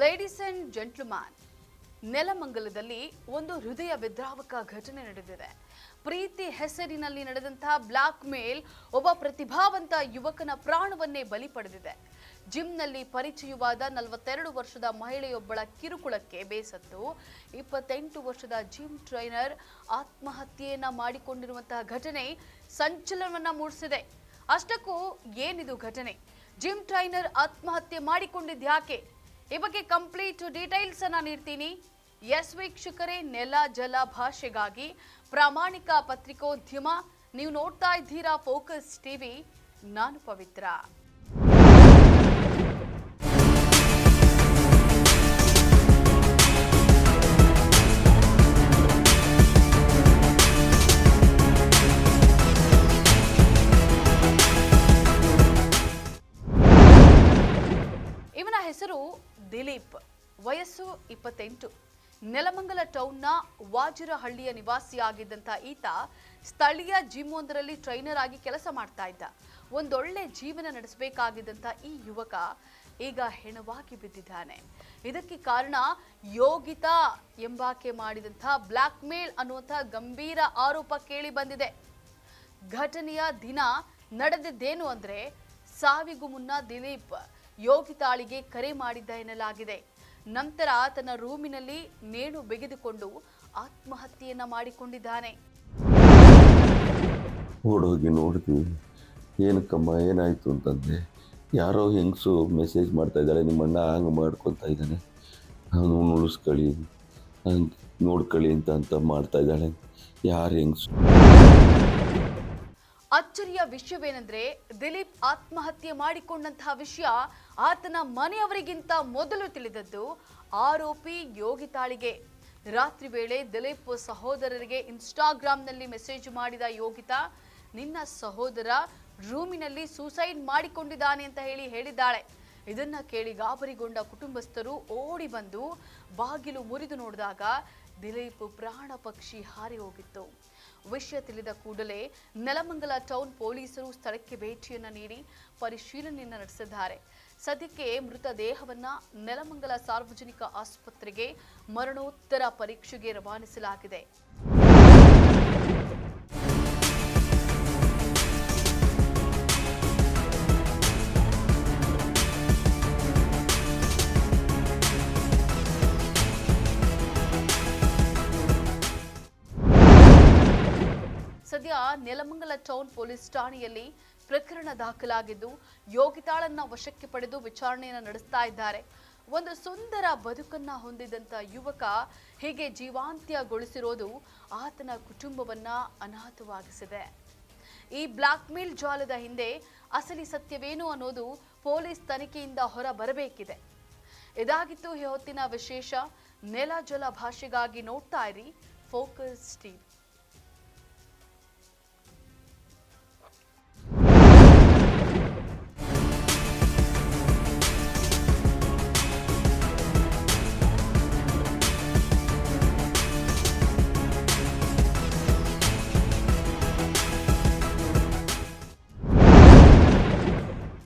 Ladies and gentleman, ನೆಲಮಂಗಲದಲ್ಲಿ ಒಂದು ಹೃದಯ ವಿದ್ರಾವಕ ಘಟನೆ ನಡೆದಿದೆ. ಪ್ರೀತಿ ಹೆಸರಿನಲ್ಲಿ ನಡೆದಂತಹ ಬ್ಲಾಕ್ ಮೇಲ್ ಒಬ್ಬ ಪ್ರತಿಭಾವಂತ ಯುವಕನ ಪ್ರಾಣವನ್ನೇ ಬಲಿ ಪಡೆದಿದೆ. ಜಿಮ್ನಲ್ಲಿ ಪರಿಚಯವಾದ 42 ವರ್ಷದ ಮಹಿಳೆಯೊಬ್ಬಳ ಕಿರುಕುಳಕ್ಕೆ ಬೇಸತ್ತು 28 ವರ್ಷದ ಜಿಮ್ ಟ್ರೈನರ್ ಆತ್ಮಹತ್ಯೆಯನ್ನ ಮಾಡಿಕೊಂಡಿರುವಂತಹ ಘಟನೆ ಸಂಚಲನವನ್ನ ಮೂಡಿಸಿದೆ. ಅಷ್ಟಕ್ಕೂ ಏನಿದು ಘಟನೆ? ಜಿಮ್ ಟ್ರೈನರ್ ಆತ್ಮಹತ್ಯೆ ಮಾಡಿಕೊಂಡಿದ್ಯಾಕೆ? ಈ ಬಗ್ಗೆ ಕಂಪ್ಲೀಟ್ ಡೀಟೇಲ್ಸ್ ಅನ್ನ ನೀಡ್ತೀನಿ. ಎಸ್ ವೀಕ್ಷಕರೇ, ನೆಲ ಜಲ ಭಾಷೆಗಾಗಿ ಪ್ರಾಮಾಣಿಕ ಪತ್ರಿಕೋದ್ಯಮ. ನೀವು ನೋಡ್ತಾ ಇದ್ದೀರಾ ಫೋಕಸ್ ಟಿವಿ. ನಾನು ಪವಿತ್ರ. ಇವನ ಹೆಸರು ದಿಲೀಪ್, ವಯಸ್ಸು 28. ನೆಲಮಂಗಲ ಟೌನ್ನ ವಾಜಿರಹಳ್ಳಿಯ ನಿವಾಸಿಯಾಗಿದ್ದಂಥ ಈತ ಸ್ಥಳೀಯ ಜಿಮ್ ಒಂದರಲ್ಲಿ ಟ್ರೈನರ್ ಆಗಿ ಕೆಲಸ ಮಾಡ್ತಾ ಇದ್ದ. ಒಂದೊಳ್ಳೆ ಜೀವನ ನಡೆಸಬೇಕಾಗಿದ್ದಂಥ ಈ ಯುವಕ ಈಗ ಹೆಣವಾಗಿ ಬಿದ್ದಿದ್ದಾನೆ. ಇದಕ್ಕೆ ಕಾರಣ ಯೋಗಿತಾ ಎಂಬಾಕೆ ಮಾಡಿದಂಥ ಬ್ಲಾಕ್ ಮೇಲ್ ಅನ್ನುವಂಥ ಗಂಭೀರ ಆರೋಪ ಕೇಳಿ ಬಂದಿದೆ. ಘಟನೆಯ ದಿನ ನಡೆದಿದ್ದೇನು ಅಂದ್ರೆ, ಸಾವಿಗೂ ಮುನ್ನ ದಿಲೀಪ್ ಯೋಗಿತಾಳಿಗೆ ಕರೆ ಮಾಡಿದ್ದ ಎನ್ನಲಾಗಿದೆ. ನಂತರ ತನ್ನ ರೂಮಿನಲ್ಲಿ ನೇಣು ಬಿಗಿದುಕೊಂಡು ಆತ್ಮಹತ್ಯೆಯನ್ನ ಮಾಡಿಕೊಂಡಿದ್ದಾನೆ. ಓಡೋಗಿ ನೋಡಿದ್ವಿ, ಏನಕ್ಕಮ್ಮ ಏನಾಯಿತು ಅಂತಂದರೆ, ಯಾರೋ ಹೆಂಗಸು ಮೆಸೇಜ್ ಮಾಡ್ತಾ ಇದ್ದಾಳೆ, ನಿಮ್ಮಣ್ಣ ಹಂಗೆ ಮಾಡ್ಕೊತಾ ಇದ್ದಾನೆ, ಅವನು ಉಳಿಸ್ಕೊಳ್ಳಿ ನೋಡ್ಕೊಳ್ಳಿ ಅಂತ ಮಾಡ್ತಾ ಇದ್ದಾಳೆ. ಯಾರು ಹೆಂಗಸು? ಅಚ್ಚರಿಯ ವಿಷಯವೇನೆಂದ್ರೆ, ದಿಲೀಪ್ ಆತ್ಮಹತ್ಯೆ ಮಾಡಿಕೊಂಡಂತಹ ವಿಷಯ ಆತನ ಮನೆಯವರಿಗಿಂತ ಮೊದಲು ತಿಳಿದದ್ದು ಆರೋಪಿ ಯೋಗಿತಾಳಿಗೆ. ರಾತ್ರಿ ವೇಳೆ ದಿಲೀಪ್ ಸಹೋದರರಿಗೆ ಇನ್ಸ್ಟಾಗ್ರಾಂನಲ್ಲಿ ಮೆಸೇಜ್ ಮಾಡಿದ ಯೋಗಿತಾ, ನಿನ್ನ ಸಹೋದರ ರೂಮಿನಲ್ಲಿ ಸೂಸೈಡ್ ಮಾಡಿಕೊಂಡಿದ್ದಾನೆ ಅಂತ ಹೇಳಿದ್ದಾಳೆ. ಇದನ್ನ ಕೇಳಿ ಗಾಬರಿಗೊಂಡ ಕುಟುಂಬಸ್ಥರು ಓಡಿ ಬಂದು ಬಾಗಿಲು ಮುರಿದು ನೋಡಿದಾಗ ದಿಲೀಪ್ ಪ್ರಾಣ ಪಕ್ಷಿ ಹಾರಿ ಹೋಗಿತ್ತು. ವಿಷಯ ತಿಳಿದ ಕೂಡಲೇ ನೆಲಮಂಗಲ ಟೌನ್ ಪೊಲೀಸರು ಸ್ಥಳಕ್ಕೆ ಭೇಟಿಯನ್ನ ನೀಡಿ ಪರಿಶೀಲನೆಯನ್ನ ನಡೆಸಿದ್ದಾರೆ. ಸದ್ಯಕ್ಕೆ ಮೃತದೇಹವನ್ನ ನೆಲಮಂಗಲ ಸಾರ್ವಜನಿಕ ಆಸ್ಪತ್ರೆಗೆ ಮರಣೋತ್ತರ ಪರೀಕ್ಷೆಗೆ ರವಾನಿಸಲಾಗಿದೆ. ಸದ್ಯ ನೆಲಮಂಗಲ ಟೌನ್ ಪೊಲೀಸ್ ಠಾಣೆಯಲ್ಲಿ ಪ್ರಕರಣ ದಾಖಲಾಗಿದ್ದು ಯೋಗಿತಾಳನ್ನ ವಶಕ್ಕೆ ಪಡೆದು ವಿಚಾರಣೆಯನ್ನು ನಡೆಸ್ತಾ ಇದ್ದಾರೆ. ಒಂದು ಸುಂದರ ಬದುಕನ್ನ ಹೊಂದಿದಂತ ಯುವಕ ಹೀಗೆ ಜೀವಾಂತ್ಯಗೊಳಿಸಿರೋದು ಆತನ ಕುಟುಂಬವನ್ನ ಅನಾಥವಾಗಿಸಿದೆ. ಈ ಬ್ಲಾಕ್ ಮೇಲ್ ಜಾಲದ ಹಿಂದೆ ಅಸಲಿ ಸತ್ಯವೇನು ಅನ್ನೋದು ಪೊಲೀಸ್ ತನಿಖೆಯಿಂದ ಹೊರ ಬರಬೇಕಿದೆ. ಇದಾಗಿತ್ತು ಈ ಹೊತ್ತಿನ ವಿಶೇಷ. ನೆಲ ಜಲ ಭಾಷೆಗಾಗಿ ನೋಡ್ತಾ ಇರಿ ಫೋಕಸ್ ಟಿವಿ.